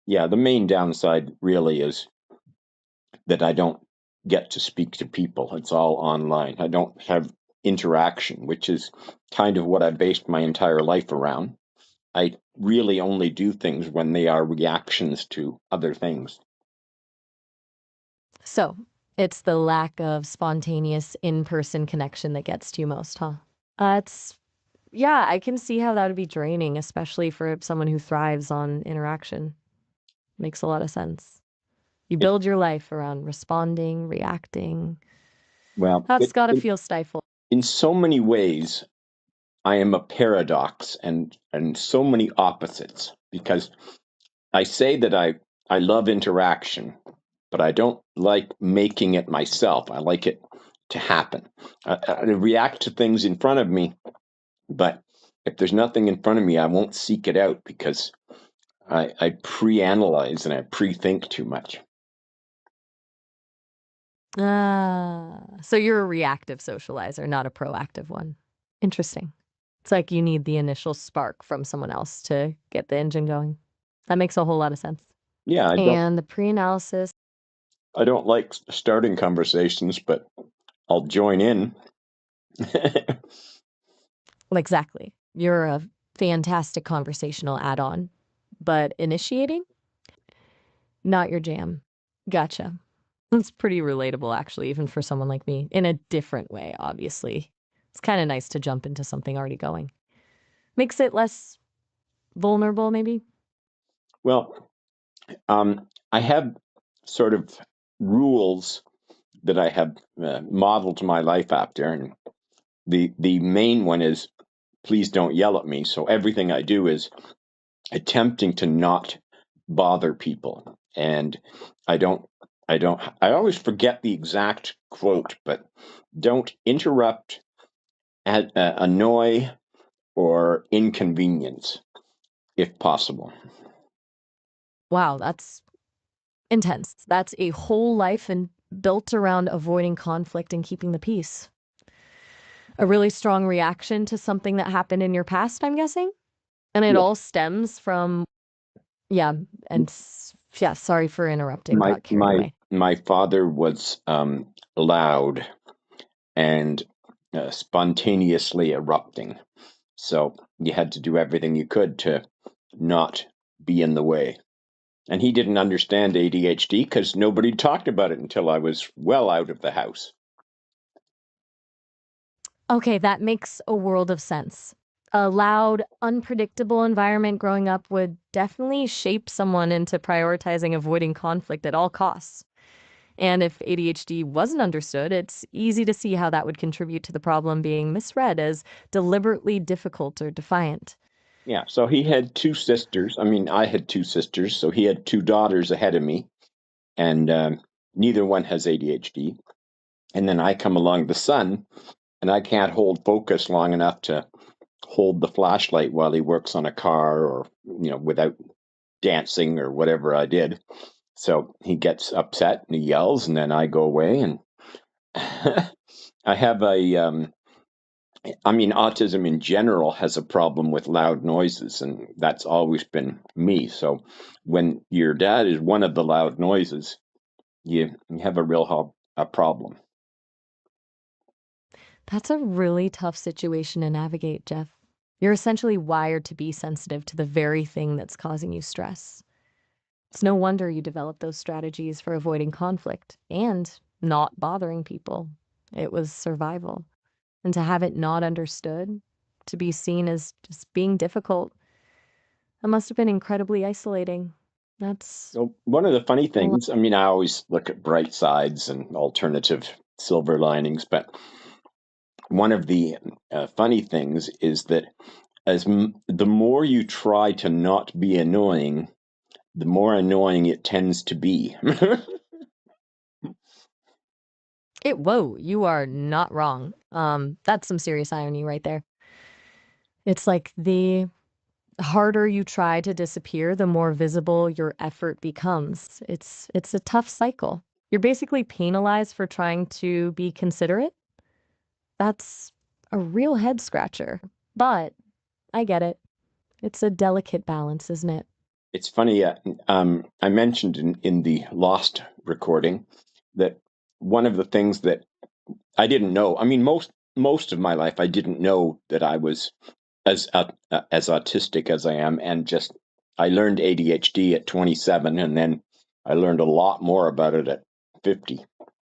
Yeah, the main downside really is that I don't get to speak to people. It's all online. I don't have interaction, which is kind of what I based my entire life around. I really only do things when they are reactions to other things. So it's the lack of spontaneous in-person connection that gets to you most, huh? It's Yeah, I can see how that would be draining, especially for someone who thrives on interaction. Makes a lot of sense. You It, build your life around responding, reacting. well, That's gotta feel stifled. in so many ways, I am a paradox and so many opposites because I say that I love interaction, but I don't like making it myself. I like it to happen. I react to things in front of me, but if there's nothing in front of me, I won't seek it out because I pre-analyze and I pre-think too much. So you're a reactive socializer, not a proactive one. Interesting. It's like you need the initial spark from someone else to get the engine going. That makes a whole lot of sense. Yeah, And the pre-analysis, I don't like starting conversations, but I'll join in. well, exactly. You're a fantastic conversational add-on, but initiating, not your jam. Gotcha. That's pretty relatable, actually, even for someone like me, in a different way, obviously. It's kind of nice to jump into something already going. Makes it less vulnerable, maybe. Well, I have sort of rules that I have modeled my life after, and the main one is please don't yell at me. So everything I do is attempting to not bother people, and I don't. I always forget the exact quote, but don't interrupt, annoy, or inconvenience if possible. Wow, that's intense. That's a whole life and built around avoiding conflict and keeping the peace. A really strong reaction to something that happened in your past, I'm guessing? And it Yeah. all stems from, yeah, yeah, sorry for interrupting, My got carried my away. my father was loud and spontaneously erupting. So you had to do everything you could to not be in the way. And he didn't understand ADHD because nobody talked about it until I was well out of the house. Okay, that makes a world of sense. A loud, unpredictable environment growing up would definitely shape someone into prioritizing avoiding conflict at all costs. And if ADHD wasn't understood, it's easy to see how that would contribute to the problem being misread as deliberately difficult or defiant. Yeah, so he had two sisters. I mean, I had two sisters, so he had two daughters ahead of me, and neither one has ADHD. And then I come along the son, and I can't hold focus long enough to hold the flashlight while he works on a car or, without dancing or whatever I did. So he gets upset and he yells, and then I go away. And I have I mean, autism in general has a problem with loud noises, and that's always been me. So when your dad is one of the loud noises, you have a real a problem. That's a really tough situation to navigate, Jeff. You're essentially wired to be sensitive to the very thing that's causing you stress. It's no wonder you developed those strategies for avoiding conflict and not bothering people. It was survival. And to have it not understood, to be seen as just being difficult, that must have been incredibly isolating. That's So one of the funny a lot. things, I mean, I always look at bright sides and alternative silver linings, but one of the funny things is that the more you try to not be annoying, the more annoying it tends to be. Whoa, you are not wrong. That's some serious irony right there. It's like the harder you try to disappear, the more visible your effort becomes. It's a tough cycle. You're basically penalized for trying to be considerate. That's a real head scratcher. But I get it. It's a delicate balance, isn't it? It's funny. I mentioned in the Lost recording that one of the things that I didn't know. I mean, most of my life, I didn't know that I was as autistic as I am, and just I learned ADHD at 27, and then I learned a lot more about it at 50.